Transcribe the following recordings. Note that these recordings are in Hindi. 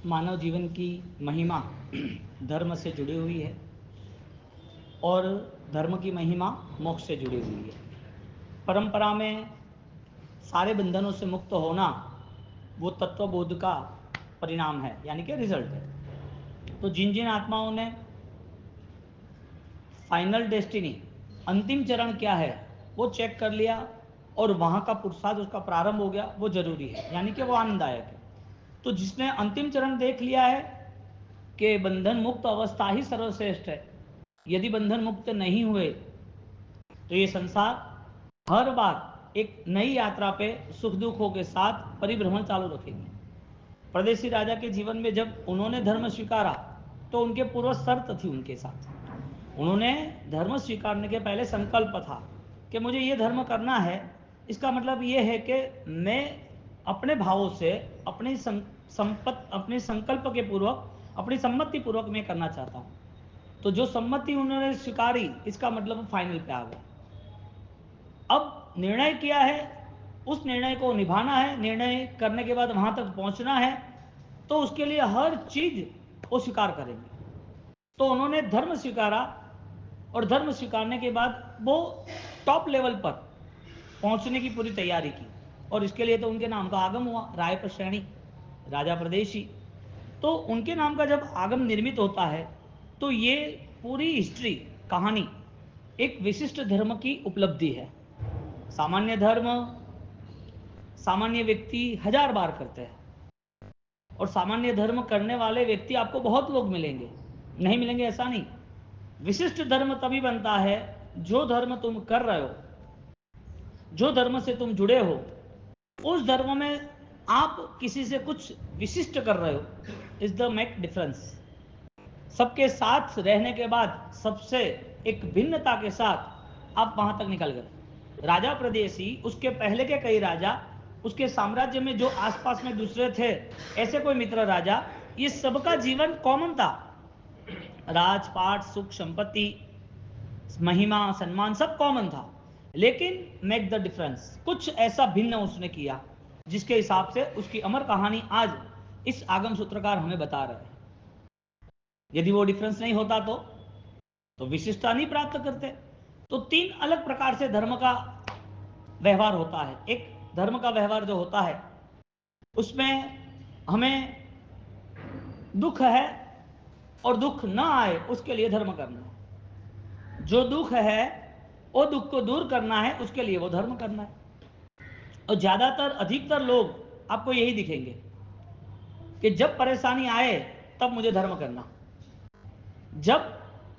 मानव जीवन की महिमा धर्म से जुड़ी हुई है और धर्म की महिमा मोक्ष से जुड़ी हुई है। परंपरा में सारे बंधनों से मुक्त होना वो तत्वबोध का परिणाम है, यानी कि रिजल्ट है। तो जिन जिन आत्माओं ने फाइनल डेस्टिनी, अंतिम चरण क्या है, वो चेक कर लिया और वहाँ का पुरुषार्थ उसका प्रारंभ हो गया, वो जरूरी है, यानी कि वो आनंददायक है। तो जिसने अंतिम चरण देख लिया है कि बंधन मुक्त अवस्था ही सर्वश्रेष्ठ है, यदि बंधन मुक्त नहीं हुए तो ये संसार हर बार एक नई यात्रा पे सुख दुखों के साथ परिभ्रमण चालू रखेगी। परदेसी राजा के जीवन में जब उन्होंने धर्म स्वीकारा तो उनके पूर्व शर्त थी उनके साथ। उन्होंने धर्म स्वीकारने के पहले संकल्प था कि मुझे ये धर्म करना है। इसका मतलब ये है कि मैं अपने भावों से अपनी अपने संकल्प के पूर्वक, अपनी सम्मति पूर्वक मैं करना चाहता हूँ। तो जो सम्मति उन्होंने स्वीकारी, इसका मतलब फाइनल पे आ गया। अब निर्णय किया है, उस निर्णय को निभाना है, निर्णय करने के बाद वहां तक पहुंचना है, तो उसके लिए हर चीज वो स्वीकार करेंगे। तो उन्होंने धर्म स्वीकारा और धर्म स्वीकारने के बाद वो टॉप लेवल पर पहुंचने की पूरी तैयारी की, और इसके लिए तो उनके नाम का आगम हुआ, राय प्रश्रेणी, राजा प्रदेशी। तो उनके नाम का जब आगम निर्मित होता है तो ये पूरी हिस्ट्री, कहानी एक विशिष्ट धर्म की उपलब्धि है। सामान्य धर्म सामान्य व्यक्ति 1000 बार करते हैं, और सामान्य धर्म करने वाले व्यक्ति आपको बहुत लोग मिलेंगे, नहीं मिलेंगे ऐसा नहीं। विशिष्ट धर्म तभी बनता है जो धर्म तुम कर रहे हो, जो धर्म से तुम जुड़े हो, उस धर्म में आप किसी से कुछ विशिष्ट कर रहे हो, इज द मेक डिफरेंस। सबके साथ रहने के बाद सबसे एक भिन्नता के साथ आप वहां तक निकल गए। राजा प्रदेशी, उसके पहले के कई राजा, उसके साम्राज्य में जो आसपास में दूसरे थे, ऐसे कोई मित्र राजा, ये सबका जीवन कॉमन था। राजपाट, सुख, संपत्ति, महिमा, सम्मान सब कॉमन था, लेकिन मेक द डिफरेंस, कुछ ऐसा भिन्न उसने किया जिसके हिसाब से उसकी अमर कहानी आज इस आगम सूत्रकार हमें बता रहे हैं। यदि वो डिफरेंस नहीं होता तो विशिष्टता नहीं प्राप्त करते। तो 3 अलग प्रकार से धर्म का व्यवहार होता है। एक धर्म का व्यवहार जो होता है उसमें हमें दुख है और दुख ना आए उसके लिए धर्म करना है। जो दुख है वो दुख को दूर करना है, उसके लिए वो धर्म करना है। और ज्यादातर अधिकतर लोग आपको यही दिखेंगे कि जब परेशानी आए तब मुझे धर्म करना, जब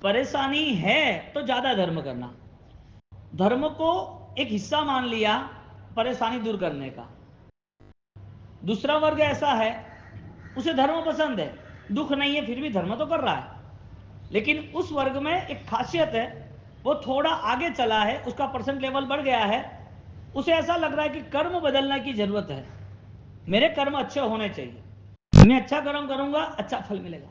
परेशानी है तो ज्यादा धर्म करना। धर्म को एक हिस्सा मान लिया परेशानी दूर करने का। दूसरा वर्ग ऐसा है, उसे धर्म पसंद है, दुख नहीं है फिर भी धर्म तो कर रहा है। लेकिन उस वर्ग में एक खासियत है, वो थोड़ा आगे चला है, उसका परसेंट लेवल बढ़ गया है, उसे ऐसा लग रहा है कि कर्म बदलने की जरूरत है, मेरे कर्म अच्छे होने चाहिए, मैं अच्छा कर्म करूंगा अच्छा फल मिलेगा।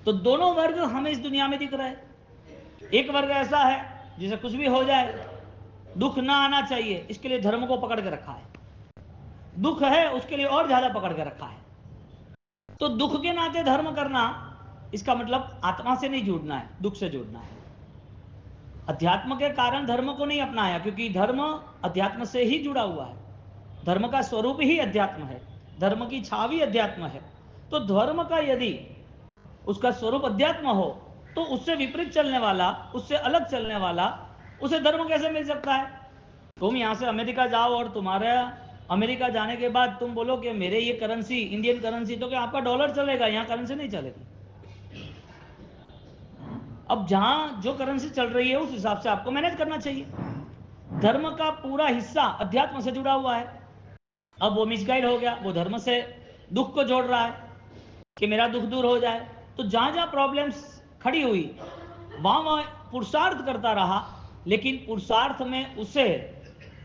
तो दोनों वर्ग हमें इस दुनिया में दिख रहे हैं। एक वर्ग ऐसा है जिसे कुछ भी हो जाए दुख ना आना चाहिए, इसके लिए धर्म को पकड़ के रखा है। दुख है उसके लिए और ज्यादा पकड़ के रखा है। तो दुख के नाते धर्म करना, इसका मतलब आत्मा से नहीं जुड़ना है, दुख से जुड़ना है। अध्यात्म के कारण धर्म को नहीं अपनाया, क्योंकि धर्म अध्यात्म से ही जुड़ा हुआ है। धर्म का स्वरूप ही अध्यात्म है, धर्म की छावी अध्यात्म है। तो धर्म का यदि उसका स्वरूप अध्यात्म हो तो उससे विपरीत चलने वाला, उससे अलग चलने वाला, उसे धर्म कैसे मिल सकता है? तुम यहां से अमेरिका जाओ और तुम्हारा अमेरिका जाने के बाद तुम बोलो कि मेरे ये करेंसी इंडियन करेंसी, तो क्या आपका डॉलर चलेगा? यहां करेंसी नहीं चलेगी। अब जहां जो करेंसी चल रही है उस हिसाब से आपको मैनेज करना चाहिए। धर्म का पूरा हिस्सा अध्यात्म से जुड़ा हुआ है। अब वो मिसगाइड हो गया, वो धर्म से दुख को जोड़ रहा है कि मेरा दुख दूर हो जाए। तो जहां जहां प्रॉब्लम्स खड़ी हुई वहां वह पुरुषार्थ करता रहा, लेकिन पुरुषार्थ में उसे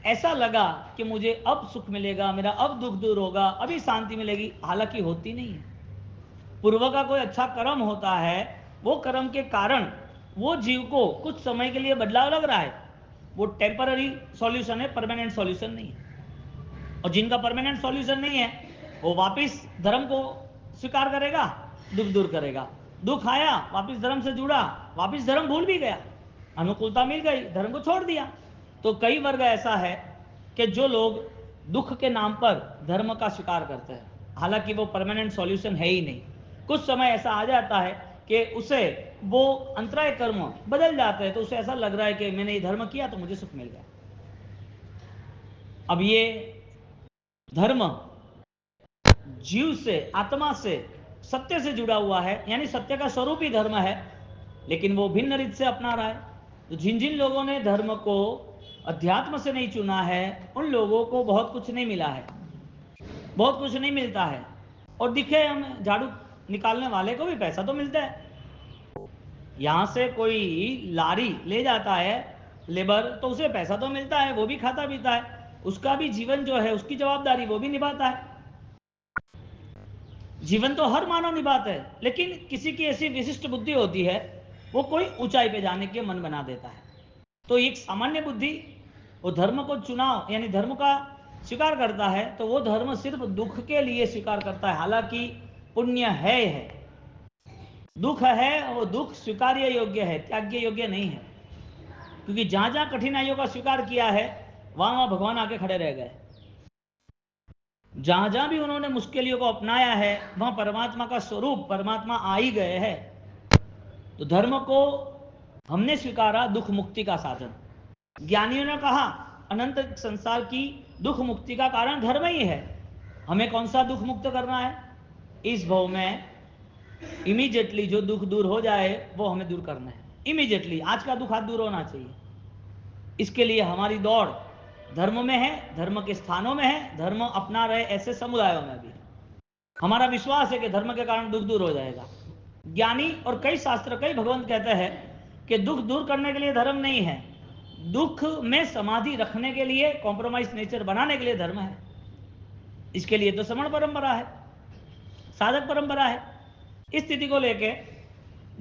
ऐसा लगा कि मुझे अब सुख मिलेगा, मेरा अब दुख दूर होगा, अभी शांति मिलेगी, हालांकि होती नहीं है। पूर्व का कोई अच्छा कर्म होता है, वो कर्म के कारण वो जीव को कुछ समय के लिए बदलाव लग रहा है, वो टेम्पररी सॉल्यूशन है, परमानेंट सॉल्यूशन नहीं है। और जिनका परमानेंट सॉल्यूशन नहीं है वो वापिस धर्म को स्वीकार करेगा, दुख दूर करेगा। दुख आया, वापिस धर्म से जुड़ा, वापिस धर्म भूल भी गया, अनुकूलता मिल गई, धर्म को छोड़ दिया। तो कई वर्ग ऐसा है कि जो लोग दुख के नाम पर धर्म का स्वीकार करते हैं, हालांकि वो परमानेंट सॉल्यूशन है ही नहीं। कुछ समय ऐसा आ जाता है कि उसे वो अंतराय कर्म बदल जाते हैं, तो उसे ऐसा लग रहा है कि मैंने ये धर्म किया तो मुझे सुख मिल गया। अब ये धर्म जीव से, आत्मा से, सत्य से जुड़ा हुआ है, यानी सत्य का स्वरूप ही धर्म है, लेकिन वो भिन्न रीत से अपना रहा है। तो जिन जिन लोगों ने धर्म को अध्यात्म से नहीं चुना है, उन लोगों को बहुत कुछ नहीं मिला है, बहुत कुछ नहीं मिलता है। और दिखे हमें झाड़ू निकालने वाले को भी पैसा तो मिलता है, यहां से कोई लारी ले जाता है लेबर, तो उसे पैसा तो मिलता है, वो भी खाता पीता है, उसका भी जीवन जो है, उसकी जवाबदारी वो भी निभाता है। जीवन तो हर मानव निभाता है, लेकिन किसी की ऐसी विशिष्ट बुद्धि होती है, वो कोई ऊंचाई पे जाने के मन बना देता है। तो एक सामान्य बुद्धि वो धर्म को चुनाव यानी धर्म का स्वीकार करता है, तो वो धर्म सिर्फ दुख के लिए स्वीकार करता है, हालांकि पुण्य है। दुख है, वो दुख स्वीकार्य योग्य है, त्याग्य योग्य नहीं है। क्योंकि जहां जहां कठिनाइयों का स्वीकार किया है, वहां वहां भगवान आके खड़े रह गए। जहां जहां भी उन्होंने मुश्किलों को अपनाया है, वहां परमात्मा का स्वरूप, परमात्मा आ ही गए हैं। तो धर्म को हमने स्वीकारा दुख मुक्ति का साधन। ज्ञानियों ने कहा अनंत संसार की दुख मुक्ति का कारण धर्म ही है। हमें कौन सा दुख मुक्त करना है? इस भव में इमीडिएटली जो दुख दूर हो जाए वो हमें दूर करना है। इमीडिएटली आज का दुख आज दूर होना चाहिए। इसके लिए हमारी दौड़ धर्म में है, धर्म के स्थानों में है, धर्म अपना रहे ऐसे समुदायों में भी है। हमारा विश्वास है कि धर्म के कारण दुख दूर हो जाएगा। ज्ञानी और कई शास्त्र, कई भगवंत कहते हैं कि दुख दूर करने के लिए धर्म नहीं है, दुख में समाधि रखने के लिए, कॉम्प्रोमाइज नेचर बनाने के लिए धर्म है। इसके लिए तो श्रमण परंपरा है, साधक परंपरा है। इस स्थिति को लेके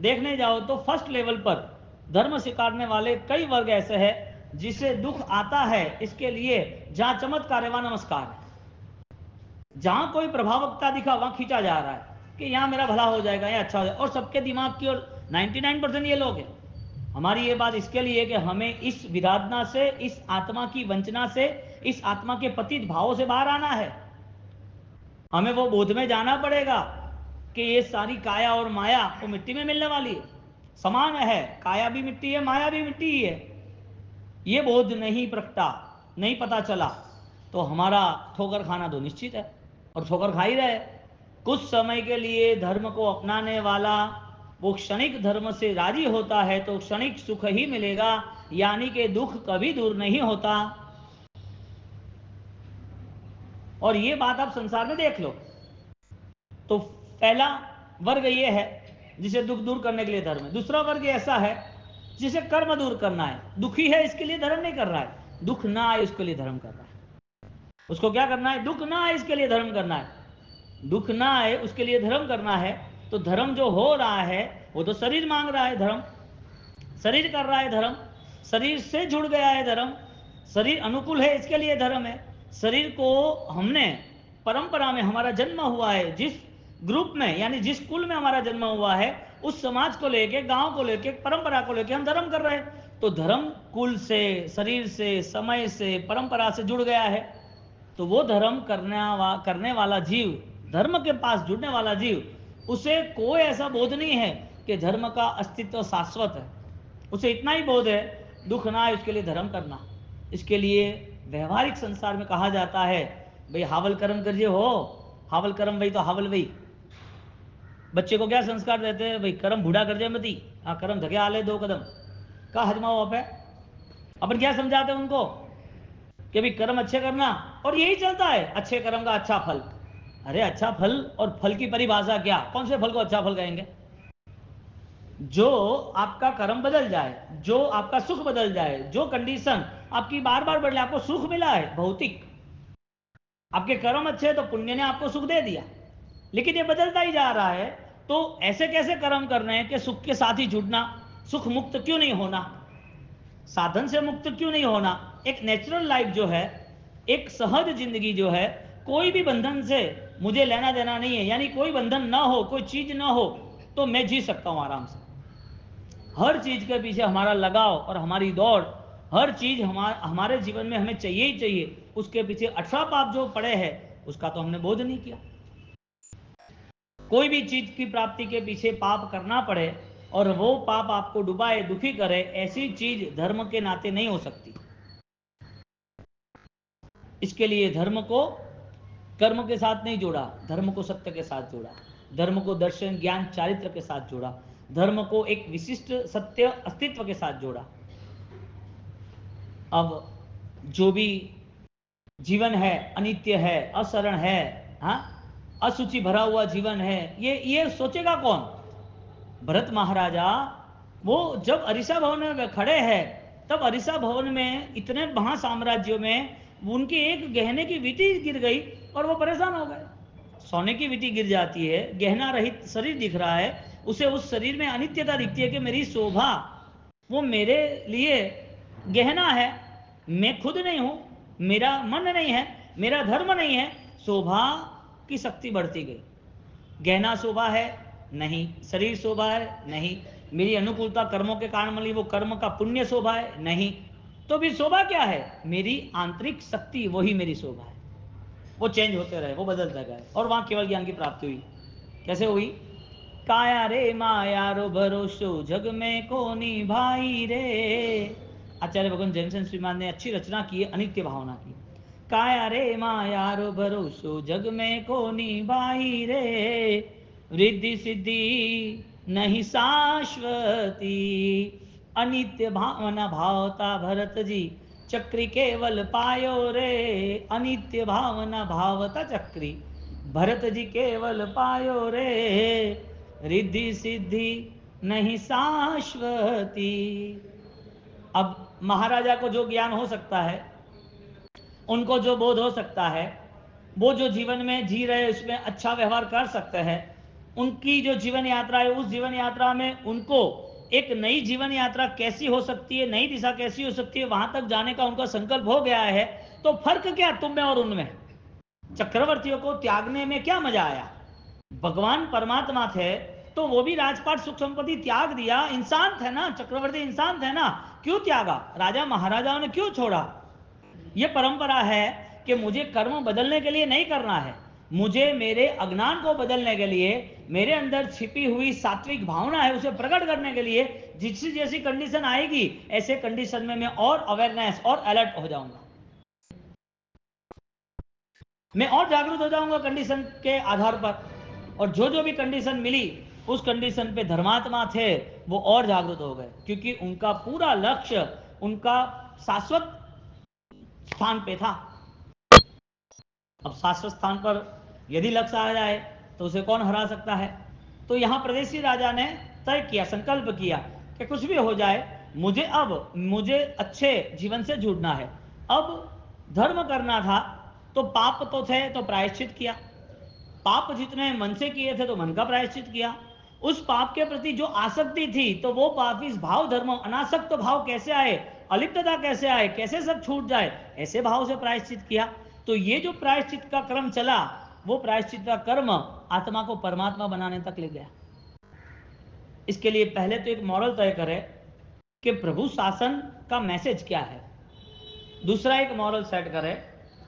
देखने जाओ तो फर्स्ट लेवल पर धर्म स्वीकारने वाले कई वर्ग ऐसे हैं जिसे दुख आता है, इसके लिए जहां चमत्कार है वहां नमस्कार है, जहां कोई प्रभावकता दिखा वहां खींचा जा रहा है कि यहां मेरा भला हो जाएगा, यहां अच्छा हो जाएगा। और सबके दिमाग की ओर 99% ये लोग हैं। हमारी ये बात इसके लिए कि हमें इस विराधना से, इस आत्मा की वंचना से, इस आत्मा के पतित भावों से बाहर आना है। हमें वो बोध में जाना पड़ेगा कि ये सारी काया और माया वो मिट्टी में मिलने वाली है, समान है, काया भी मिट्टी है, माया भी मिट्टी ही है। ये बोध नहीं प्रगटा, नहीं पता चला, तो हमारा ठोकर खाना तो निश्चित है, और ठोकर खा ही रहे। कुछ समय के लिए धर्म को अपनाने वाला वो क्षणिक धर्म से राजी होता है तो क्षणिक सुख ही मिलेगा, यानी कि दुख कभी दूर नहीं होता। और ये बात आप संसार में देख लो। तो पहला वर्ग ये है जिसे दुख दूर करने के लिए धर्म है। दूसरा वर्ग ऐसा है जिसे कर्म दूर करना है, दुखी है इसके लिए धर्म नहीं कर रहा है, दुख ना आए उसके लिए धर्म कर रहा है। उसको क्या करना है? दुख ना आए इसके लिए धर्म करना है, दुख ना आए उसके लिए धर्म करना है। तो धर्म जो हो रहा है वो तो शरीर मांग रहा है, धर्म शरीर कर रहा है, धर्म शरीर से जुड़ गया है, धर्म शरीर अनुकूल है इसके लिए धर्म है। शरीर को हमने परंपरा में हमारा जन्म हुआ है, जिस ग्रुप में यानी जिस कुल में हमारा जन्म हुआ है, उस समाज को लेके, गांव को लेके, परंपरा को लेके हम धर्म कर रहे हैं। तो धर्म कुल से, शरीर से, समय से, परंपरा से जुड़ गया है। तो वो धर्म करने वाला जीव, धर्म के पास जुड़ने वाला जीव, उसे कोई ऐसा बोध नहीं है कि धर्म का अस्तित्व शाश्वत है। उसे इतना ही बोध है दुख ना आए उसके लिए धर्म करना। इसके लिए व्यवहारिक संसार में कहा जाता है भाई हावल कर्म करिए हो, हावल कर्म वही तो हावल वही। बच्चे को क्या संस्कार देते हैं? भाई कर्म बूढ़ा कर जाए मती, हाँ कर्म धके आले 2 कदम का हजमाओ आप है। अपन क्या समझाते हैं उनको कि भाई कर्म अच्छे करना, और यही चलता है अच्छे कर्म का अच्छा फल। अरे अच्छा फल और फल की परिभाषा क्या? कौन से फल को अच्छा फल कहेंगे? जो आपका कर्म बदल जाए, जो आपका सुख बदल जाए, जो कंडीशन आपकी बार बार बदले, आपको सुख मिला है भौतिक, आपके कर्म अच्छे हैं तो पुण्य ने आपको सुख दे दिया, लेकिन ये बदलता ही जा रहा है। तो ऐसे कैसे कर्म कर रहे हैं कि सुख के साथ ही जुड़ना? सुख मुक्त क्यों नहीं होना? साधन से मुक्त क्यों नहीं होना? एक नेचुरल लाइफ जो है, एक सहज जिंदगी जो है, कोई भी बंधन से मुझे लेना देना नहीं है, यानी कोई बंधन ना हो, कोई चीज ना हो तो मैं जी सकता हूं आराम से। हर चीज के पीछे हमारा लगाव और हमारी दौड़, हर चीज हमारे जीवन में हमें चाहिए ही चाहिए, उसके पीछे 18 पाप जो पड़े हैं उसका तो हमने बोध नहीं किया। कोई भी चीज की प्राप्ति के पीछे पाप करना पड़े और वो पाप आपको डुबाए, दुखी करे, ऐसी चीज धर्म के नाते नहीं हो सकती। इसके लिए धर्म को कर्म के साथ नहीं जोड़ा, धर्म को सत्य के साथ जोड़ा, धर्म को दर्शन ज्ञान चारित्र के साथ जोड़ा, धर्म को एक विशिष्ट सत्य अस्तित्व के साथ जोड़ा। अब जो भी जीवन है अनित्य है, असरण है, हाँ, असुचि भरा हुआ जीवन है, ये सोचेगा कौन? भरत महाराजा वो जब अरिसा भवन में खड़े हैं, तब अरिसा भवन में इतने महासाम्राज्यों में उनकी एक गहने की विटी गिर गई और वो परेशान हो गए। सोने की विटी गिर जाती है, गहना रहित शरीर दिख रहा है, उसे उस शरीर में अनित्यता दिखती है कि मेरी शोभा वो मेरे लिए गहना है, मैं खुद नहीं हूं, मेरा मन नहीं है, मेरा धर्म नहीं है। शोभा की शक्ति बढ़ती गई। गहना शोभा है नहीं, शरीर शोभा है नहीं, मेरी अनुकूलता कर्मों के कारण मिली, वो कर्म का पुण्य शोभा है नहीं, तो भी शोभा क्या है? मेरी आंतरिक शक्ति, वही मेरी शोभा है। वो चेंज होते रहे, वो बदलते गए और वहां केवल ज्ञान की प्राप्ति हुई। कैसे हुई? काया रे माया रो भरोसो जग में कोनी भाई रे। आचार्य भगवान जैनसन श्रीमान ने अच्छी रचना की है अनित्य भावना की। काया रे माया रो भरोसो जग में कोनी भाई रे, रिद्धि सिद्धि नहीं शाश्वती, अनित्य भावना भावता भरत जी चक्री केवल पायो रे, अनित्य भावना भावता चक्री भरत जी केवल पायो रे, रिद्धि सिद्धि नहीं शाश्वती। अब महाराजा को जो ज्ञान हो सकता है, उनको जो बोध हो सकता है, वो जो जीवन में जी रहे उसमें अच्छा व्यवहार कर सकते हैं, उनकी जो जीवन यात्रा है उस जीवन यात्रा में उनको एक नई जीवन यात्रा कैसी हो सकती है, नई दिशा कैसी हो सकती है, वहां तक जाने का उनका संकल्प हो गया है, तो फर्क क्या तुम में और उनमें? चक्रवर्तियों को त्यागने में क्या मजा आया? भगवान परमात्मा थे तो वो भी राजपाट सुख संपत्ति त्याग दिया, इंसान थे ना, चक्रवर्ती इंसान थे ना, क्यों त्यागा? राजा महाराजाओं ने क्यों छोड़ा? ये परंपरा है कि मुझे कर्म बदलने के लिए नहीं करना है, मुझे मेरे अज्ञान को बदलने के लिए, मेरे अंदर छिपी हुई सात्विक भावना है उसे प्रकट करने के लिए जिस जैसी कंडीशन आएगी ऐसे कंडीशन में मैं और अवेयरनेस और अलर्ट हो जाऊंगा, मैं और जागरूक हो जाऊंगा कंडीशन के आधार पर। और जो जो भी कंडीशन मिली उस कंडीशन पे धर्मात्मा थे वो और जागरूक हो गए, क्योंकि उनका पूरा लक्ष्य उनका शाश्वत स्थान पे था। अब शाश्वत स्थान पर यदि लक्ष्य आ जाए तो उसे कौन हरा सकता है? तो यहां प्रदेशी राजा ने तय किया, संकल्प किया कि कुछ भी हो जाए मुझे अच्छे जीवन से जुड़ना है। अब धर्म करना था तो पाप तो थे तो प्रायश्चित किया, पाप जितने मन से किए थे तो मन का प्रायश्चित किया, उस पाप के प्रति जो आसक्ति थी तो वो पाप इस भाव धर्म अनासक्त तो भाव कैसे आए, अलिप्तता कैसे आए, कैसे सब छूट जाए, ऐसे भाव से प्रायश्चित किया। तो ये जो प्रायश्चित का क्रम चला वो प्रायश्चित का कर्म आत्मा को परमात्मा बनाने तक ले गया। इसके लिए पहले तो एक मॉरल तय करें कि प्रभु शासन का मैसेज क्या है, दूसरा एक मॉरल सेट करें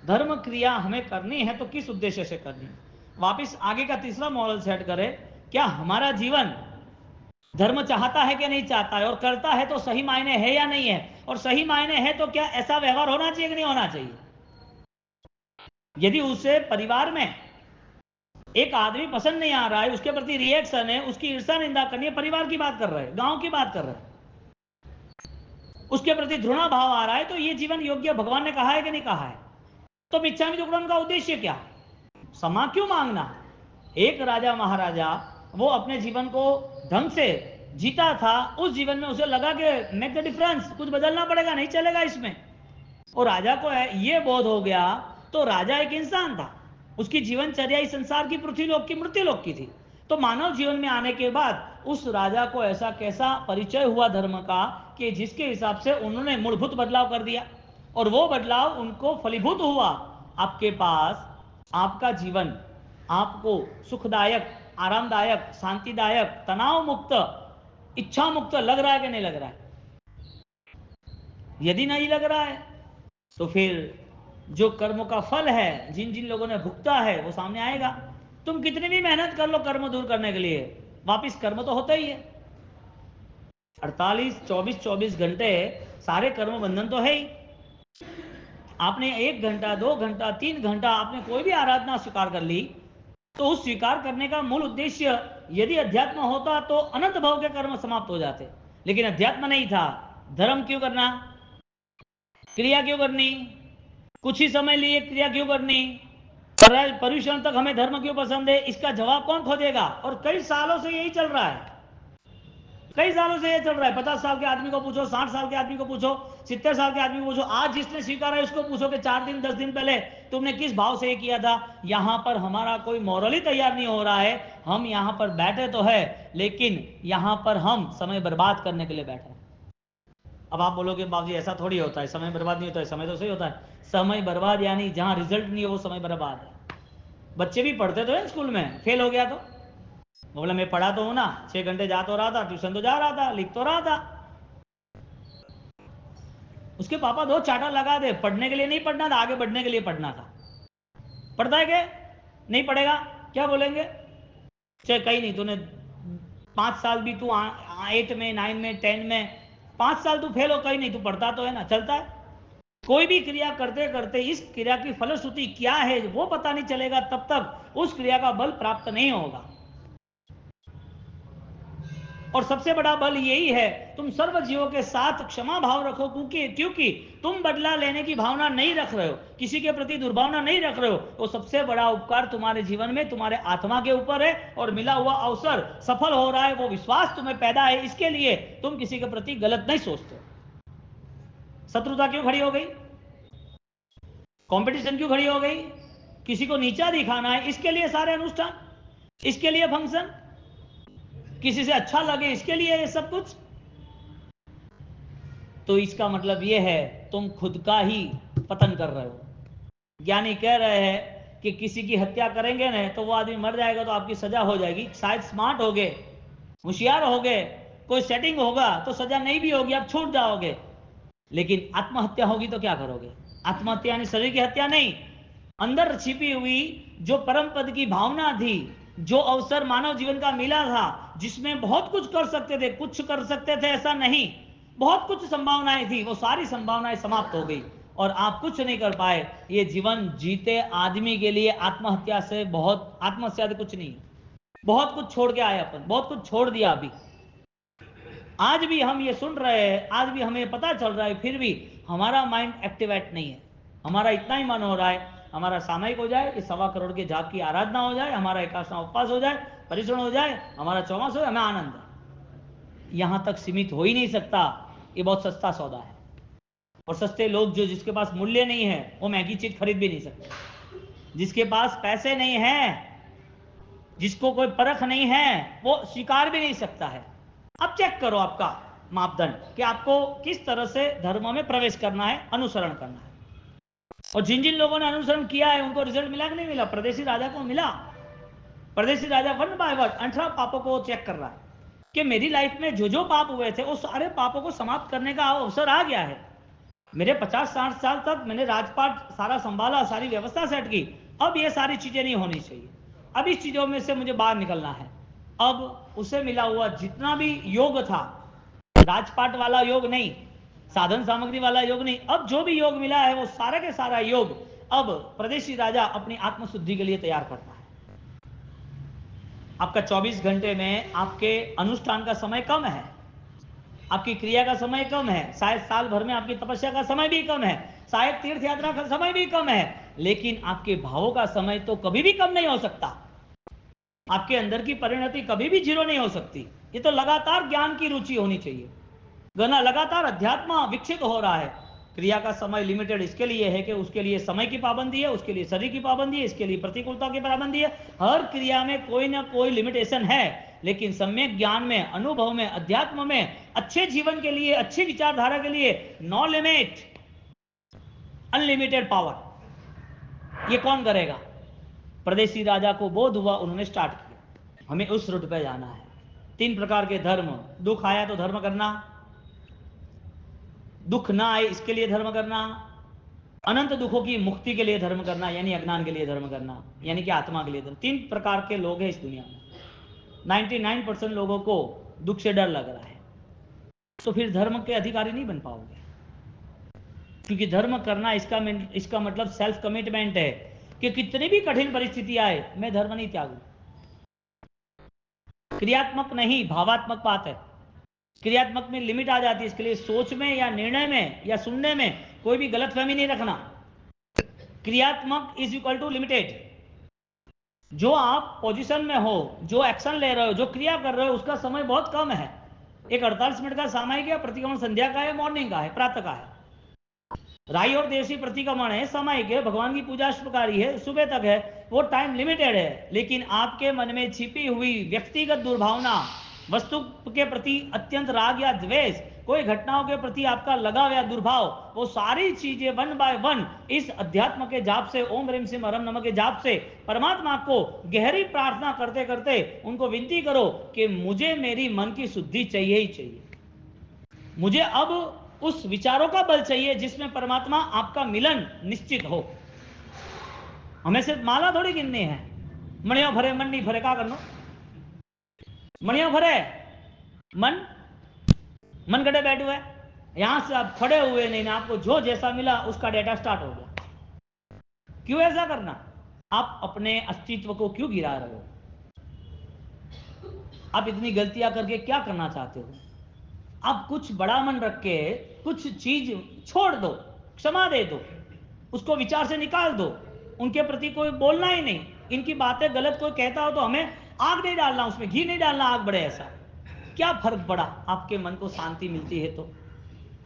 धर्म क्रिया हमें करनी है तो किस उद्देश्य से करनी है, वापिस आगे का तीसरा मॉरल सेट करें क्या हमारा जीवन धर्म चाहता है कि नहीं चाहता है, और करता है तो सही मायने है या नहीं है, और सही मायने है तो क्या ऐसा व्यवहार होना चाहिए कि नहीं होना चाहिए। यदि उसे परिवार में एक आदमी पसंद नहीं आ रहा है, उसके प्रति रिएक्शन है, उसकी ईर्षा निंदा करनी है, परिवार की बात कर रहे हैं, गांव की बात कर रहे हैं, उसके प्रति घृणा भाव आ रहा है, तो ये जीवन योग्य भगवान ने कहा है कि नहीं कहा है? तो मिच्छामि दुक्कडम का उद्देश्य क्या? क्षमा क्यों मांगना? एक राजा महाराजा वो अपने जीवन को ढंग से जीता था, उस जीवन में उसे लगा कि मेक द डिफरेंस, कुछ बदलना पड़ेगा, नहीं चलेगा इसमें। और राजा को ये बोध हो गया, तो राजा एक इंसान था, उसकी जीवनचर्या इस संसार की पृथ्वीलोक की मृत्युलोक की थी। तो मानव जीवन में आने के बाद उस राजा को ऐसा कैसा परिचय हुआ धर्म का कि जिसके हिसाब से उन्होंने मूलभूत बदलाव कर दिया, और वो बदलाव उनको फलीभूत हुआ। आपके पास आपका जीवन आपको सुखदायक, आरामदायक, शांतिदायक, तनाव मुक्त, इच्छा मुक्त लग रहा है कि नहीं लग रहा है? यदि नहीं लग रहा है तो फिर जो कर्मों का फल है, जिन जिन लोगों ने भुगता है, वो सामने आएगा। तुम कितनी भी मेहनत कर लो कर्म दूर करने के लिए, वापिस कर्म तो होता ही है। 48, 24, 24 घंटे सारे कर्म बंधन तो है ही। आपने 1 घंटा, 2 घंटा, 3 घंटा आपने कोई भी आराधना स्वीकार कर ली, तो उस स्वीकार करने का मूल उद्देश्य यदि अध्यात्म होता तो अनंत भाव के कर्म समाप्त हो जाते, लेकिन अध्यात्म नहीं था। धर्म क्यों करना, क्रिया क्यों करनी, कुछ ही समय लिए क्रिया क्यों करनी, पर्युषण तक हमें धर्म क्यों पसंद है, इसका जवाब कौन खोजेगा? और कई सालों से यही चल रहा है, कई सालों से ये चल रहा है। 50 साल के आदमी को पूछो, 60 साल के आदमी को पूछो, 70 साल के आदमी को पूछो, आज जिसने स्वीकारा है उसको पूछो कि 4 दिन 10 दिन पहले तुमने किस भाव से ये किया था। यहां पर हमारा कोई मॉरली तैयार नहीं हो रहा है। हम यहां पर बैठे तो है, लेकिन यहां पर हम समय बर्बाद करने के लिए बैठे हैं। अब आप बोलोगे बाबूजी ऐसा थोड़ी होता है, समय बर्बाद नहीं होता है। समय तो सही होता है। समय बर्बाद यानी जहां रिजल्ट नहीं है वो समय बर्बाद है। बच्चे भी पढ़ते तो है स्कूल में, फेल हो गया तो बोला मैं पढ़ा तो हूं ना, 6 घंटे जा तो रहा था, ट्यूशन तो जा रहा था, लिख तो रहा था। उसके पापा 2 चाटा लगा दे, पढ़ने के लिए नहीं पढ़ना था, आगे बढ़ने के लिए पढ़ना था। पढ़ता है क्या? नहीं पढ़ेगा, क्या बोलेंगे? चाहे कहीं नहीं, तूने 5 साल भी तू 8 में, 9 में, 10 में 5 साल तू फेल हो, कहीं नहीं, तू पढ़ता तो है ना, चलता है। कोई भी क्रिया करते करते इस क्रिया की फलश्रुति क्या है वो पता नहीं चलेगा, तब तक उस क्रिया का बल प्राप्त नहीं होगा। और सबसे बड़ा बल यही है, तुम सर्व जीवों के साथ क्षमा भाव रखो, क्योंकि तुम बदला लेने की भावना नहीं रख रहे हो, किसी के प्रति दुर्भावना नहीं रख रहे हो। तो सबसे बड़ा उपकार तुम्हारे जीवन में तुम्हारे आत्मा के ऊपर है, और मिला हुआ अवसर सफल हो रहा है, वो विश्वास तुम्हें पैदा है, इसके लिए तुम किसी के प्रति गलत नहीं सोचते। शत्रुता क्यों खड़ी हो गई, कंपटीशन क्यों खड़ी हो गई? किसी को नीचा दिखाना है, इसके लिए सारे अनुष्ठान, इसके लिए फंक्शन, किसी से अच्छा लगे इसके लिए ये सब कुछ। तो इसका मतलब ये है तुम खुद का ही पतन कर रहे हो। ज्ञानी कह रहे हैं कि किसी की हत्या करेंगे ना तो वो आदमी मर जाएगा तो आपकी सजा हो जाएगी। शायद स्मार्ट हो गए, होशियार हो गए, कोई सेटिंग होगा तो सजा नहीं भी होगी, आप छूट जाओगे। लेकिन आत्महत्या होगी तो क्या करोगे? आत्महत्या यानी शरीर की हत्या नहीं, अंदर छिपी हुई जो परम पद की भावना थी, जो अवसर मानव जीवन का मिला था, जिसमें बहुत कुछ कर सकते थे, कुछ कर सकते थे ऐसा नहीं, बहुत कुछ संभावनाएं थी, वो सारी संभावनाएं समाप्त हो गई और आप कुछ नहीं कर पाए। ये जीवन जीते आदमी के लिए आत्महत्या से बहुत, आत्महत्या से कुछ नहीं। बहुत कुछ छोड़ के आए अपन, बहुत कुछ छोड़ दिया। अभी आज भी हम ये सुन रहे हैं, आज भी हमें पता चल रहा है, फिर भी हमारा माइंड एक्टिवेट नहीं है। हमारा इतना ही मन हो रहा है हमारा सामयिक हो जाए, इस 1.25 करोड़ के जाप की आराधना हो जाए, हमारा एकादशा उपवास हो जाए, परिश्रम हो जाए, हमारा चौमास हो जाए, हमें आनंद है। यहां तक सीमित हो ही नहीं सकता। ये बहुत सस्ता सौदा है, और सस्ते लोग जो, जिसके पास मूल्य नहीं है, वो महंगी चीज खरीद भी नहीं सकते। जिसके पास पैसे नहीं है, जिसको कोई परख नहीं है, वो स्वीकार भी नहीं सकता है। अब चेक करो आपका मापदंड कि आपको किस तरह से धर्म में प्रवेश करना है, अनुसरण करना है। और जिन जिन लोगों ने अनुसरण किया है उनको रिजल्ट मिला कि नहीं मिला? परदेशी राजा को मिला। परदेशी राजा वन बाय वन 18 पापों को चेक कर रहा है कि मेरी लाइफ में जो जो पाप हुए थे वो सारे पापों को समाप्त करने का अवसर आ गया है। मेरे 50-60 साल तक मैंने राजपाट सारा संभाला, सारी व्यवस्था सेट की, अब ये सारी चीजें नहीं होनी चाहिए। अब इस चीजों में से मुझे बाहर निकलना है। अब उसे मिला हुआ जितना भी योग था, राजपाट वाला योग नहीं, साधन सामग्री वाला योग नहीं, अब जो भी योग मिला है वो सारा के सारा योग अब प्रदेशी राजा अपनी आत्मशुद्धि के लिए तैयार करता है। आपका 24 घंटे में आपके अनुष्ठान का समय कम है, आपकी क्रिया का समय कम है, शायद साल भर में आपकी तपस्या का समय भी कम है, शायद तीर्थ यात्रा का समय भी कम है, लेकिन आपके भावों का समय तो कभी भी कम नहीं हो सकता। आपके अंदर की परिणति कभी भी जीरो नहीं हो सकती। ये तो लगातार ज्ञान की रुचि होनी चाहिए, गना लगातार अध्यात्म विकसित हो रहा है। क्रिया का समय लिमिटेड इसके लिए है कि उसके लिए समय की पाबंदी है, उसके लिए शरीर की पाबंदी है, इसके लिए प्रतिकूलता की पाबंदी है। हर क्रिया में कोई ना कोई लिमिटेशन है, लेकिन सम्यक ज्ञान में, अनुभव में, अध्यात्म में, अच्छे जीवन के लिए, अच्छी विचारधारा के लिए नो लिमिट, अनलिमिटेड पावर। ये कौन करेगा? प्रदेशी राजा को बोध हुआ, उन्होंने स्टार्ट किया, हमें उस रूट पे जाना है। 3 प्रकार के धर्म, दुख आया तो धर्म करना, दुख ना आए इसके लिए धर्म करना, अनंत दुखों की मुक्ति के लिए धर्म करना, यानी अज्ञान के लिए धर्म करना, यानी कि आत्मा के लिए धर्म। 3 प्रकार के लोग हैं इस दुनिया में। 99% लोगों को दुख से डर लग रहा है, तो फिर धर्म के अधिकारी नहीं बन पाओगे, क्योंकि धर्म करना इसका मतलब सेल्फ कमिटमेंट है कि कितनी भी कठिन परिस्थिति आए मैं धर्म नहीं त्यागू। क्रियात्मक नहीं, भावात्मक बात है। क्रियात्मक में लिमिट आ जाती है, इसके लिए सोच में या निर्णय में या सुनने में कोई भी गलतफहमी नहीं रखना। क्रियात्मक इज इक्वल टू लिमिटेड। जो आप पोजीशन में हो, जो एक्शन ले रहे हो, जो क्रिया कर रहे हो, उसका समय बहुत कम है। एक 48 मिनट का सामयिक है, प्रतिक्रमण संध्या का है, मॉर्निंग का है, प्रातः का है। राई और देसी प्रतिक्रमण है, सामयिक है, भगवान की पूजा प्रकारी है, सुबह तक है, वो टाइम लिमिटेड है। लेकिन आपके मन में छिपी हुई व्यक्तिगत दुर्भावना, वस्तु के प्रति अत्यंत राग या द्वेष, कोई घटनाओं के प्रति आपका लगाव या दुर्भाव, वो सारी चीजें 1 बाय 1 इस अध्यात्म के जाप से, ओम ह्रीम सिंह हरम नमः के जाप से परमात्मा को गहरी प्रार्थना करते करते उनको विनती करो कि मुझे मेरी मन की शुद्धि चाहिए ही चाहिए। मुझे अब उस विचारों का बल चाहिए जिसमें परमात्मा आपका मिलन निश्चित हो। हमें सिर्फ माला थोड़ी गिननी है। मणियों भरे मन नहीं भरे, क्या करना? मणियों भरे मन, मन गड़े बैठे हुए, यहां से आप खड़े हुए नहीं ना, आपको जो जैसा मिला उसका डेटा स्टार्ट हो गया। क्यों ऐसा करना? आप अपने अस्तित्व को क्यों गिरा रहे हो? आप इतनी गलतियां करके क्या करना चाहते हो? आप कुछ बड़ा मन रख के कुछ चीज छोड़ दो, क्षमा दे दो, उसको विचार से निकाल दो, उनके प्रति कोई बोलना ही नहीं। इनकी बातें गलत कोई कहता हो तो हमें आग नहीं डालना, उसमें घी नहीं डालना, आग बढ़े ऐसा। क्या फर्क पड़ा? आपके मन को शांति मिलती है तो,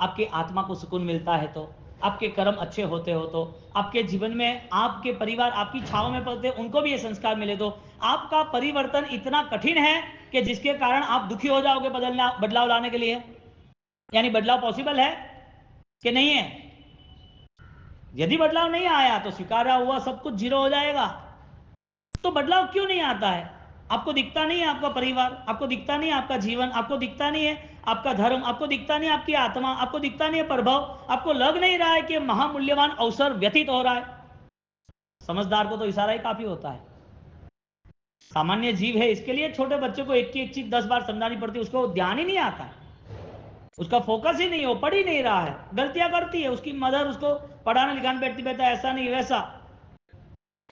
आपकी आत्मा को सुकून मिलता है तो, आपके कर्म अच्छे होते हो तो, आपके जीवन में आपके परिवार आपकी छाव में पलते उनको भी ये संस्कार मिले तो, आपका परिवर्तन इतना कठिन है कि जिसके कारण आप दुखी हो जाओगे बदलाव लाने के लिए। यानी बदलाव पॉसिबल है कि नहीं है? यदि बदलाव नहीं आया तो स्वीकारा हुआ सब कुछ जीरो हो जाएगा। तो बदलाव क्यों नहीं आता है? आपको दिखता नहीं है आपका परिवार, आपको दिखता नहीं है आपका जीवन, आपको दिखता नहीं है आपका धर्म, आपको दिखता नहीं है आपकी आत्मा, आपको दिखता नहीं है प्रभाव, आपको लग नहीं रहा है कि महामूल्यवान अवसर व्यतीत हो रहा है। समझदार को तो इशारा ही काफी होता है। सामान्य जीव है, इसके लिए छोटे बच्चे को एक चीज 10 बार समझानी पड़ती है, उसको ध्यान ही नहीं आता है, उसका फोकस ही नहीं हो, पढ़ ही नहीं रहा है, गलतियां करती है, उसकी मदर उसको पढ़ाने लिखाने बैठती बैठा ऐसा नहीं वैसा,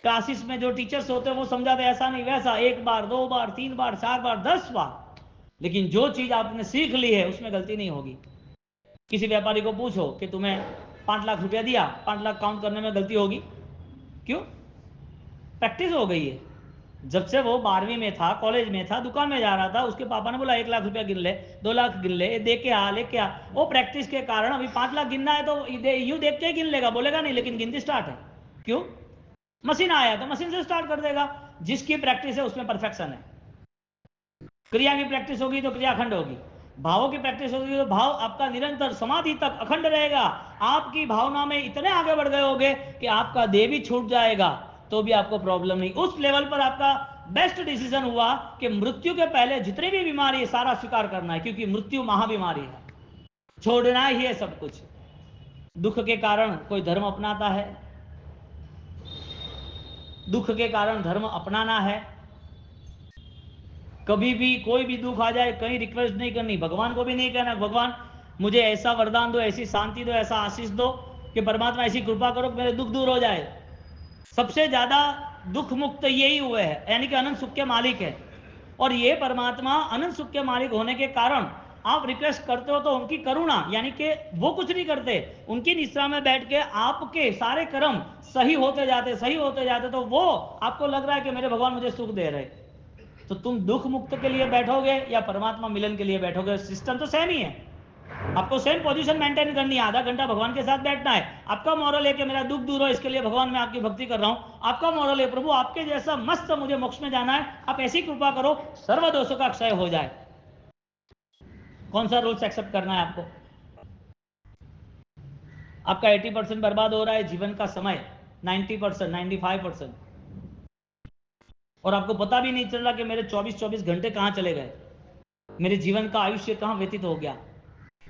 क्लासेस में जो टीचर्स होते हैं वो समझाते ऐसा नहीं वैसा, 1 बार 2 बार 3 बार 4 बार 10 बार, लेकिन जो चीज आपने सीख ली है उसमें गलती नहीं होगी। किसी व्यापारी को पूछो कि तुम्हें 5 लाख रुपया दिया, 5 लाख काउंट करने में गलती होगी? क्यों? प्रैक्टिस हो गई है। जब से वो 12वीं में था, कॉलेज में था, दुकान में जा रहा था, उसके पापा ने बोला 1 लाख रुपया गिन ले, 2 लाख गिन ले, दे के आ, लेके आ। वो प्रैक्टिस के कारण अभी 5 लाख गिनना है तो यूं देख के गिन लेगा, बोलेगा नहीं, लेकिन गिनती स्टार्ट है। क्यों? मशीन आया तो मशीन से स्टार्ट कर देगा। जिसकी प्रैक्टिस है उसमें परफेक्शन है। क्रिया की प्रैक्टिस होगी तो क्रिया अखंड होगी, भावों की प्रैक्टिस होगी तो भाव आपका निरंतर समाधि तक अखंड रहेगा। आपकी भावना में इतने आगे बढ़ गए होगे कि आपका देह भी छूट जाएगा तो भी आपको प्रॉब्लम नहीं। उस लेवल पर आपका बेस्ट डिसीजन हुआ कि मृत्यु के पहले जितनी भी बीमारी है सारा स्वीकार करना है, क्योंकि मृत्यु महाबीमारी है, छोड़ना ही है सब कुछ। दुख के कारण कोई धर्म अपनाता है, दुख के कारण धर्म अपनाना है। कभी भी कोई भी दुख आ जाए कहीं रिक्वेस्ट नहीं करनी, भगवान को भी नहीं कहना भगवान मुझे ऐसा वरदान दो, ऐसी शांति दो, ऐसा आशीष दो कि परमात्मा ऐसी कृपा करो कि मेरे दुख दूर हो जाए। सबसे ज्यादा दुख मुक्त यही हुए हैं, यानी कि अनंत सुख के मालिक है। और ये परमात्मा अनंत सुख के मालिक होने के कारण आप रिक्वेस्ट करते हो तो उनकी करुणा, यानी कि वो कुछ नहीं करते, उनकी निश्रा में बैठ के आपके सारे कर्म सही होते जाते, सही होते जाते, तो वो आपको लग रहा है कि मेरे भगवान मुझे सुख दे रहे। तो तुम दुख मुक्त के लिए बैठोगे या परमात्मा मिलन के लिए बैठोगे? सिस्टम तो सेम ही है, आपको सेम पोजीशन मेंटेन करनी है। आधा घंटा भगवान के साथ बैठना है। आपका मॉरल है कि मेरा दुख दूर हो, इसके लिए भगवान मैं आपकी भक्ति कर रहा हूं। आपका मॉरल है प्रभु आपके जैसा मस्त मुझे मोक्ष में जाना है, आप ऐसी कृपा करो सर्व दोषों का क्षय हो जाए। कौन सा रूल्स एक्सेप्ट करना है आपको? आपका 80% बर्बाद हो रहा है जीवन का समय, 90%, 95%। और आपको पता भी नहीं चल रहा कि मेरे 24-24 घंटे कहाँ चले गए, मेरे जीवन का आयुष्य कहाँ व्यतीत हो गया।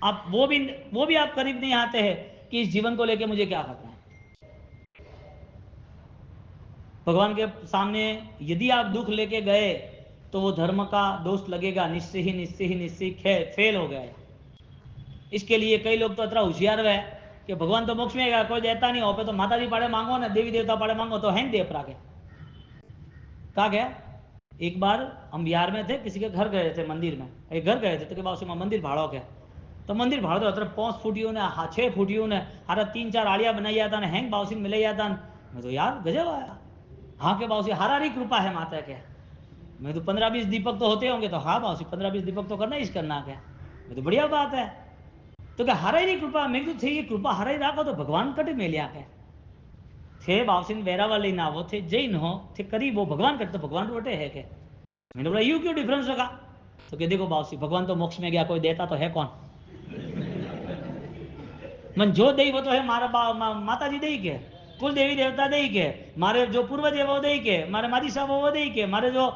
आप वो भी आप करीब नहीं आते हैं कि इस जीवन को लेके मुझे क्या करना है। भगवान के सामने यदि आप दुख लेके गए तो वो धर्म का दोष लगेगा, निश्चय ही फेल हो गया। इसके लिए कई लोग तो इतना होशियार है कि भगवान तो मोक्ष में गया, कोई देता नहीं हो पे तो माता जी पाड़े मांगो ना, देवी देवता पाड़े मांगो तो है दे प्रागे। कहा गया, एक बार हम बिहार में थे, किसी के घर गए थे, मंदिर में एक घर गए थे, तो के बाद उसमें मंदिर भाड़ो के, तो मंदिर भाड़ो तो अतर 5 फुटियों ने 6 फुटियों ने हर 3-4 आड़िया बनाई जाता ने हैंग बाउसिंग मिले जाता। मैं तो यार गजब आया, हाँ के बाउसी हरारी कृपा है माता के। मैं तो 15-20 दीपक तो होते होंगे, तो हाँ बाउसी 15-20 दीपक तो करना ही करना क्या, मैं तो बढ़िया बात है। तो क्या हराई कृपा, मैं तो ये कृपा हराई राखो तो भगवान कटे मेलिया के थे बाउसिन वेरावाली ना वो थे जैन हो थे करीब वो भगवान करते, तो भगवान रोटे है के। मैंने बोला यू क्यों डिफरेंस होगा, तो क्या देखो बाउसी भगवान तो मोक्ष में गया, कोई देता तो है कौन, मन जो दे वो तो है मारा माता जी दे के, कुल देवी देवता दे के, मारे जो पूर्वज है वो दे के, मारे मादी साहब वो दे के, मारे जो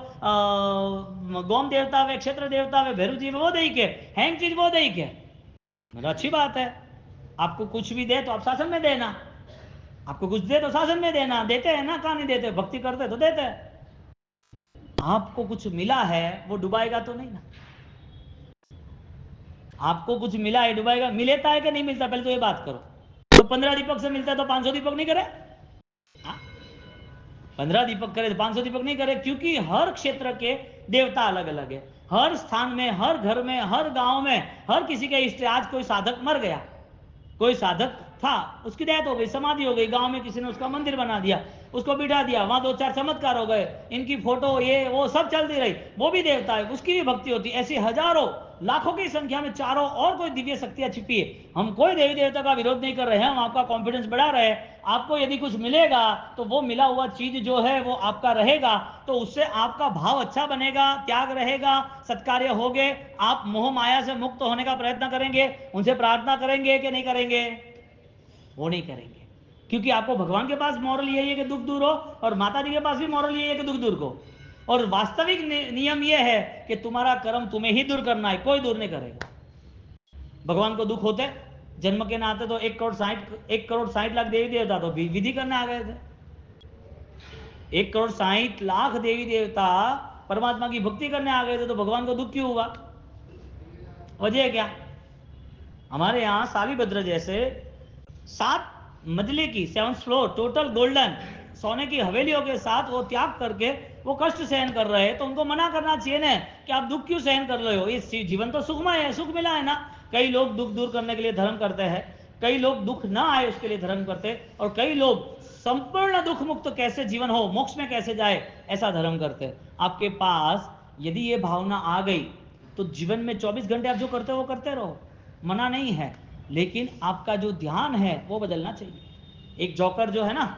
गोम देवता वे क्षेत्र देवता वे भैरू जी वो दे के, हैंग चीज वो दे के। मतलब अच्छी बात है, आपको कुछ भी दे तो आप शासन में देना, आपको कुछ दे तो शासन में देना, देते हैं ना, कहाँ नहीं देते, भक्ति करते तो देते हैं। आपको कुछ मिला है वो डुबाएगा तो नहीं ना, आपको कुछ मिला है डुबाएगा, मिलेता है कि नहीं मिलता, पहले तो ये बात करो। तो 15 दीपक से मिलता है तो 500 दीपक नहीं करे, 15 दीपक करे तो 500 दीपक नहीं करे, क्योंकि हर क्षेत्र के देवता अलग अलग है, हर स्थान में, हर घर में, हर गांव में, हर किसी के इष्ट। आज कोई साधक मर गया, कोई साधक था, उसकी डेथ हो गई, समाधि हो गई, गांव में किसी ने उसका मंदिर बना दिया, उसको बिठा दिया, वहां 2-4 चमत्कार हो गए, इनकी फोटो ये वो सब चलती रही, वो भी देवता है, उसकी भी भक्ति होती, ऐसी हजारों लाखों की संख्या में चारों और कोई दिव्य शक्तियां छिपी है। हम कोई देवी देवता का विरोध नहीं कर रहे हैं, हम आपका कॉन्फिडेंस बढ़ा रहे हैं। आपको यदि कुछ मिलेगा तो वो मिला हुआ चीज जो है वो आपका रहेगा, तो उससे आपका भाव अच्छा बनेगा, त्याग रहेगा, सत्कार्य होगे, आप मोह माया से मुक्त होने का प्रयत्न करेंगे, उनसे प्रार्थना करेंगे कि नहीं करेंगे, वो नहीं करेंगे, क्योंकि आपको भगवान के पास मॉरल यही है कि दुख दूर हो, और माता जी के पास भी मॉरल यही है कि दुख दूर हो। और वास्तविक नियम यह है कि तुम्हारा कर्म तुम्हें ही दूर करना है, कोई दूर नहीं करेगा। भगवान को दुख होते जन्म के नाते तो 1,60,00,000 देवी देवता तो विधि करने आ गए थे, 1,60,00,000 देवी देवता परमात्मा की भक्ति करने आ गए थे, तो भगवान को दुख क्यों हुआ, वजह क्या। हमारे यहां सालीभद्र जैसे 7 मंजिले की 7th फ्लोर टोटल गोल्डन सोने की हवेलियों के साथ वो त्याग करके वो कष्ट सहन कर रहे हैं, तो उनको मना करना चाहिए ना कि आप दुख क्यों सहन कर रहे हो, ये जीवन तो सुखमय है, सुख मिला है ना। कई लोग दुख दूर करने के लिए धर्म करते हैं, कई लोग दुख ना आए उसके लिए धर्म करते, और कई लोग संपूर्ण दुख मुक्त कैसे जीवन हो, मोक्ष में कैसे जाए, ऐसा धर्म करते। आपके पास यदि ये भावना आ गई तो जीवन में 24 घंटे आप जो करते हो वो करते रहो, मना नहीं है, लेकिन आपका जो ध्यान है वो बदलना चाहिए। एक जॉकर जो है ना,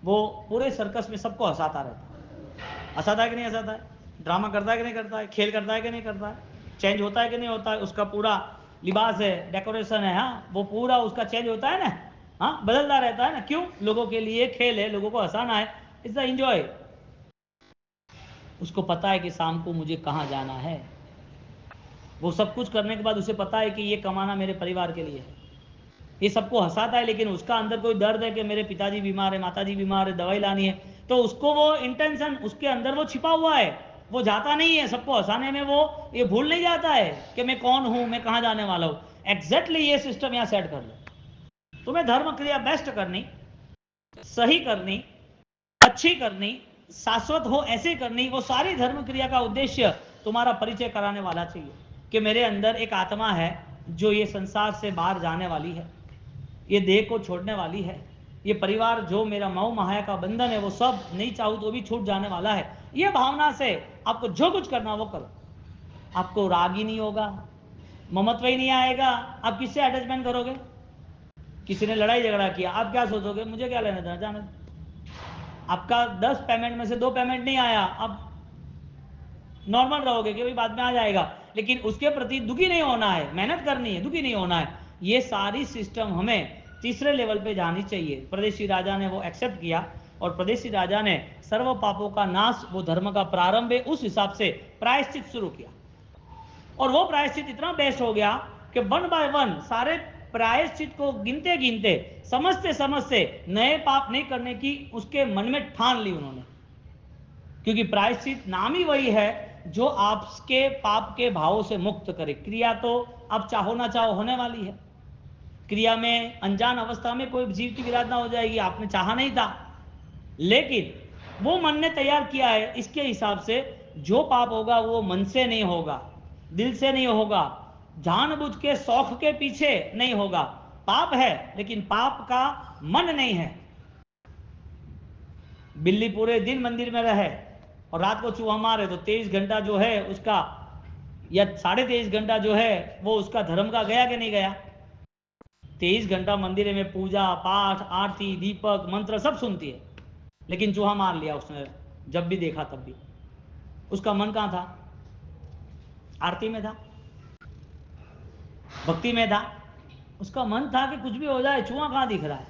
वो पूरे सर्कस में सबको हंसाता रहता है, हंसाता है कि नहीं हंसाता है, ड्रामा करता है कि नहीं करता है, खेल करता है कि नहीं करता है, चेंज होता है कि नहीं होता है, उसका पूरा लिबास है, डेकोरेशन है, हाँ वो पूरा उसका चेंज होता है ना, हाँ बदलता रहता है ना, क्यों, लोगों के लिए खेल है, लोगों को हंसाना है, इट्स द एंजॉय। उसको पता है कि शाम को मुझे कहाँ जाना है, वो सब कुछ करने के बाद उसे पता है कि ये कमाना मेरे परिवार के लिए है, ये सबको हंसाता है, लेकिन उसका अंदर कोई दर्द है कि मेरे पिताजी बीमार है, माताजी बीमार है, दवाई लानी है, तो उसको वो इंटेंशन उसके अंदर वो छिपा हुआ है, वो जाता नहीं है सबको हंसाने में, वो ये भूल नहीं जाता है कि मैं कौन हूं, मैं कहां जाने वाला हूं। एग्जैक्टली ये सिस्टम यहां सेट कर लो, तुम्हें धर्म क्रिया बेस्ट करनी, सही करनी, अच्छी करनी, शाश्वत हो ऐसे करनी, वो सारी धर्म क्रिया का उद्देश्य तुम्हारा परिचय कराने वाला चाहिए कि मेरे अंदर एक आत्मा है जो ये संसार से बाहर जाने वाली है, ये देह को छोड़ने वाली है, ये परिवार जो मेरा मोह माया का बंधन है वो सब नहीं चाहूँ तो भी छूट जाने वाला है। ये भावना से आपको जो कुछ करना वो करो, आपको राग ही नहीं होगा, ममत्व ही नहीं आएगा, आप किससे अटैचमेंट करोगे, किसी ने लड़ाई झगड़ा किया आप क्या सोचोगे, मुझे क्या लेना देना, जाने, आपका 10 पेमेंट में से 2 पेमेंट नहीं आया, अब नॉर्मल रहोगे कि भाई बाद में आ जाएगा, लेकिन उसके प्रति दुखी नहीं होना है, मेहनत करनी है, दुखी नहीं होना है। ये सारी सिस्टम हमें तीसरे लेवल पे जानी चाहिए। प्रदेशी राजा ने वो एक्सेप्ट किया और प्रदेशी राजा ने सर्व पापों का नाश, वो धर्म का प्रारंभ है, उस हिसाब से प्रायश्चित शुरू किया। और वो प्रायश्चित इतना बेस्ट हो गया कि 1 बाय 1 सारे प्रायश्चित को गिनते गिनते, समझते समझते नए पाप नहीं करने की उसके मन में ठान ली उन्होंने। क्योंकि प्रायश्चित नाम ही वही है जो आपके पाप के भावों से मुक्त करे। क्रिया तो आप चाहो ना चाहो होने वाली है। क्रिया में अनजान अवस्था में कोई जीव की विराधना हो जाएगी, आपने चाहा नहीं था, लेकिन वो मन ने तैयार किया है। इसके हिसाब से जो पाप होगा वो मन से नहीं होगा, दिल से नहीं होगा, जानबूझ के शौक के पीछे नहीं होगा। पाप है लेकिन पाप का मन नहीं है। बिल्ली पूरे दिन मंदिर में रहे और रात को चूहा मारे तो 23 घंटा जो है उसका, या 23.5 घंटा जो है वो उसका धर्म का गया कि नहीं गया? 23 घंटा मंदिर में पूजा पाठ, आरती, दीपक, मंत्र सब सुनती है, लेकिन चूहा मार लिया उसने जब भी देखा तब भी। उसका मन कहाँ था? आरती में था, भक्ति में था। उसका मन था कि कुछ भी हो जाए, चूहा कहाँ दिख रहा है।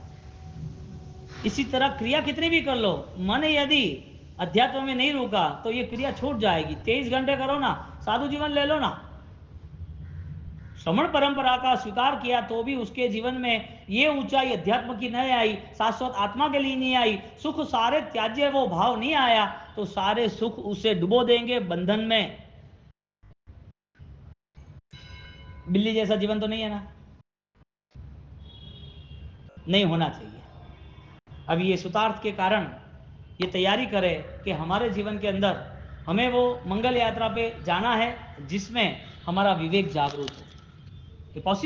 इसी तरह क्रिया कितनी भी कर लो, मन यदि अध्यात्म में नहीं रुका तो ये क्रिया छूट जाएगी। 23 घंटे करो ना, साधु जीवन ले लो ना, श्रमण परंपरा का स्वीकार किया तो भी उसके जीवन में ये ऊंचाई अध्यात्म की नहीं आई, शाश्वत आत्मा के लिए नहीं आई, सुख सारे त्याज्य वो भाव नहीं आया, तो सारे सुख उसे डुबो देंगे बंधन में। बिल्ली जैसा जीवन तो नहीं है ना, नहीं होना चाहिए। अब ये सुतार्थ के कारण ये तैयारी करें कि हमारे जीवन के अंदर हमें वो मंगल यात्रा पे जाना है जिसमें हमारा विवेक जागरूक हो। ये पॉसिबल